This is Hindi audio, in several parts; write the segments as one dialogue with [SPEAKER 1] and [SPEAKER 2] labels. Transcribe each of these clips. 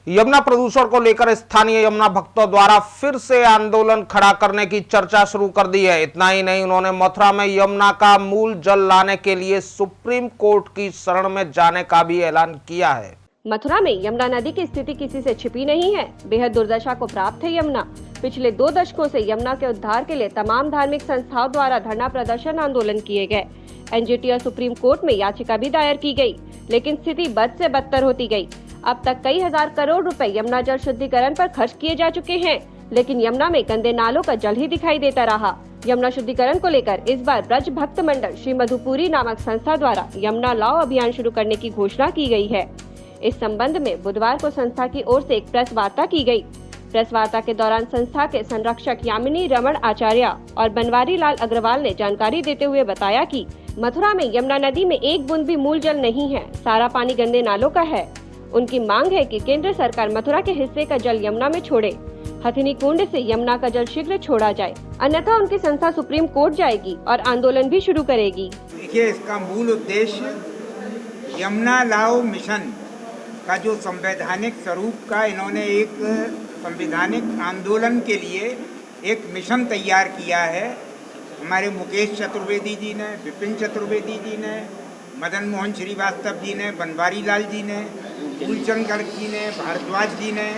[SPEAKER 1] यमुना प्रदूषण को लेकर स्थानीय यमुना भक्तों द्वारा फिर से आंदोलन खड़ा करने की चर्चा शुरू कर दी है। इतना ही नहीं, उन्होंने मथुरा में यमुना का मूल जल लाने के लिए सुप्रीम कोर्ट की शरण में जाने का भी ऐलान किया है।
[SPEAKER 2] मथुरा में यमुना नदी की स्थिति किसी से छिपी नहीं है। बेहद दुर्दशा को प्राप्त है यमुना। पिछले 2 दशकों से यमुना के उद्धार के लिए तमाम धार्मिक संस्थाओं द्वारा धरना प्रदर्शन आंदोलन किए गए। एनजीटी और सुप्रीम कोर्ट में याचिका भी दायर की गई, लेकिन स्थिति बद से बदतर होती गई। अब तक कई हजार करोड़ रुपए यमुना जल शुद्धिकरण पर खर्च किए जा चुके हैं, लेकिन यमुना में गंदे नालों का जल ही दिखाई देता रहा। यमुना शुद्धिकरण को लेकर इस बार ब्रज भक्त मंडल श्री मधुपुरी नामक संस्था द्वारा यमुना लाओ अभियान शुरू करने की घोषणा की गई है। इस संबंध में बुधवार को संस्था की ओर से एक प्रेस वार्ता की गई। प्रेस वार्ता के दौरान संस्था के संरक्षक यामिनी रमण आचार्य और बनवारी लाल अग्रवाल ने जानकारी देते हुए बताया कि मथुरा में यमुना नदी में एक बूंद भी मूल जल नहीं है, सारा पानी गंदे नालों का है। उनकी मांग है कि केंद्र सरकार मथुरा के हिस्से का जल यमुना में छोड़े। हथिनी कुंड से यमुना का जल शीघ्र छोड़ा जाए, अन्यथा उनकी संस्था सुप्रीम कोर्ट जाएगी और आंदोलन भी शुरू करेगी।
[SPEAKER 3] देखिए, इसका मूल उद्देश्य यमुना लाओ मिशन का जो संवैधानिक स्वरूप का इन्होंने एक संवैधानिक आंदोलन के लिए एक मिशन तैयार किया है। हमारे मुकेश चतुर्वेदी जी ने, विपिन चतुर्वेदी जी ने, मदन मोहन श्रीवास्तव जी ने, बनवारी लाल जी ने, फूलचंद गर्ग जी ने, भारद्वाज जी ने,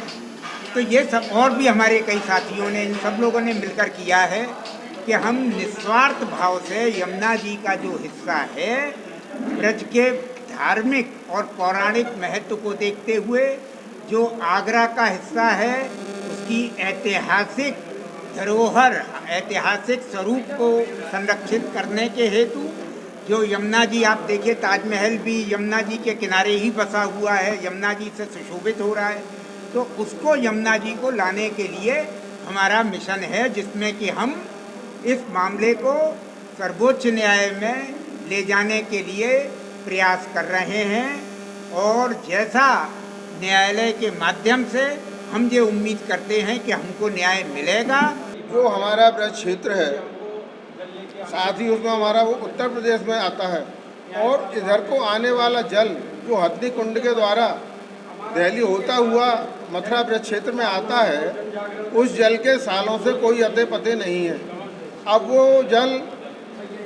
[SPEAKER 3] तो ये सब और भी हमारे कई साथियों ने, इन सब लोगों ने मिलकर किया है कि हम निस्वार्थ भाव से यमुना जी का जो हिस्सा है, ब्रज के धार्मिक और पौराणिक महत्व को देखते हुए जो आगरा का हिस्सा है, उसकी ऐतिहासिक धरोहर, ऐतिहासिक स्वरूप को संरक्षित करने के हेतु जो यमुना जी, आप देखिए ताजमहल भी यमुना जी के किनारे ही बसा हुआ है, यमुना जी से सुशोभित हो रहा है, तो उसको यमुना जी को लाने के लिए हमारा मिशन है, जिसमें कि हम इस मामले को सर्वोच्च न्यायालय में ले जाने के लिए प्रयास कर रहे हैं। और जैसा न्यायालय के माध्यम से हम ये उम्मीद करते हैं कि हमको न्याय मिलेगा।
[SPEAKER 4] जो हमारा ब्रज क्षेत्र है, साथ ही उसमें हमारा वो उत्तर प्रदेश में आता है, और इधर को आने वाला जल जो हथनी कुंड के द्वारा दिल्ली होता हुआ मथुरा ब्रज क्षेत्र में आता है, उस जल के सालों से कोई अते पते नहीं है। अब वो जल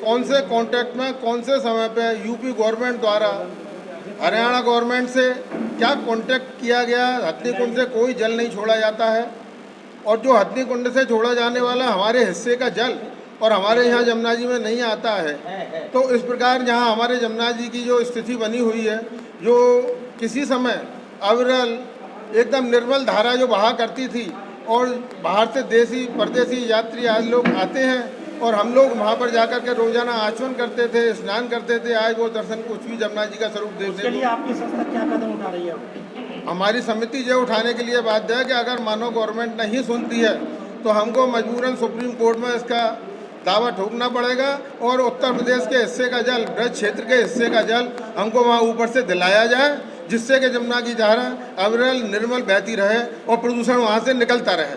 [SPEAKER 4] कौन से कॉन्ट्रैक्ट में, कौन से समय पे यूपी गवर्नमेंट द्वारा हरियाणा गवर्नमेंट से क्या कॉन्ट्रैक्ट किया गया, हथनी कुंड से कोई जल नहीं छोड़ा जाता है। और जो हथनी कुंड से छोड़ा जाने वाला हमारे हिस्से का जल और हमारे यहाँ यमुना जी में नहीं आता है। तो इस प्रकार यहाँ हमारे यमुना जी की जो स्थिति बनी हुई है, जो किसी समय अविरल एकदम निर्मल धारा जो बहा करती थी, और बाहर से देसी परदेसी यात्री आज लोग आते हैं, और हम लोग वहाँ पर जाकर के रोजाना आचमन करते थे, स्नान करते थे। आज वो दर्शन कुछ भी यमुना जी का स्वरूप देखने को।
[SPEAKER 5] आपकी संस्था क्या कदम उठा रही है?
[SPEAKER 4] हमारी समिति जो उठाने के लिए बाध्य है कि अगर मानो गवर्नमेंट नहीं सुनती है तो हमको मजबूरन सुप्रीम कोर्ट में इसका दावा ठोकना पड़ेगा, और उत्तर प्रदेश के हिस्से का जल, ब्रज क्षेत्र के हिस्से का जल हमको वहाँ ऊपर से दिलाया जाए, जिससे कि यमुना की धारा अविरल निर्मल बहती रहे और प्रदूषण वहाँ से निकलता रहे।